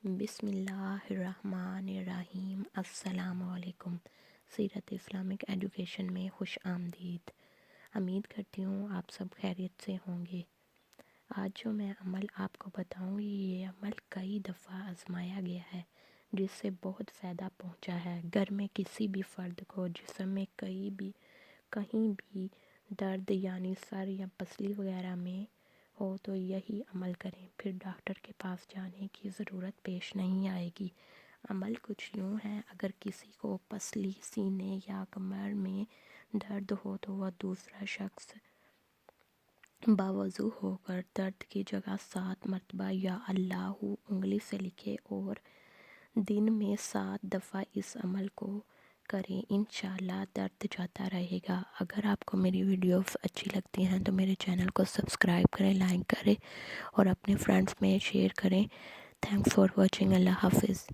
بسم اللہ الرحمن الرحیم۔ السلام علیکم۔ سیرت اسلامک ایجوکیشن میں خوش آمدید۔ امید کرتی ہوں آپ سب خیریت سے ہوں گے۔ آج جو میں عمل آپ کو بتاؤں گی، یہ عمل کئی دفعہ آزمایا گیا ہے، جس سے بہت فائدہ پہنچا ہے۔ گھر میں کسی بھی فرد کو جسم میں کہیں بھی درد یعنی سر یا پسلی وغیرہ میں ہو تو یہی عمل کریں، پھر ڈاکٹر کے پاس جانے کی ضرورت پیش نہیں آئے گی۔ عمل کچھ یوں ہے: اگر کسی کو پسلی، سینے یا کمر میں درد ہو تو وہ دوسرا شخص باوضو ہو کر درد کی جگہ 7 مرتبہ یا اللہ انگلی سے لکھے اور دن میں 7 دفعہ اس عمل کو کریں، انشاءاللہ درد جاتا رہے گا۔ اگر آپ کو میری ویڈیوز اچھی لگتی ہیں تو میرے چینل کو سبسکرائب کریں، لائک کریں اور اپنے فرینڈز میں شیئر کریں۔ Thanks for watching. اللہ حافظ۔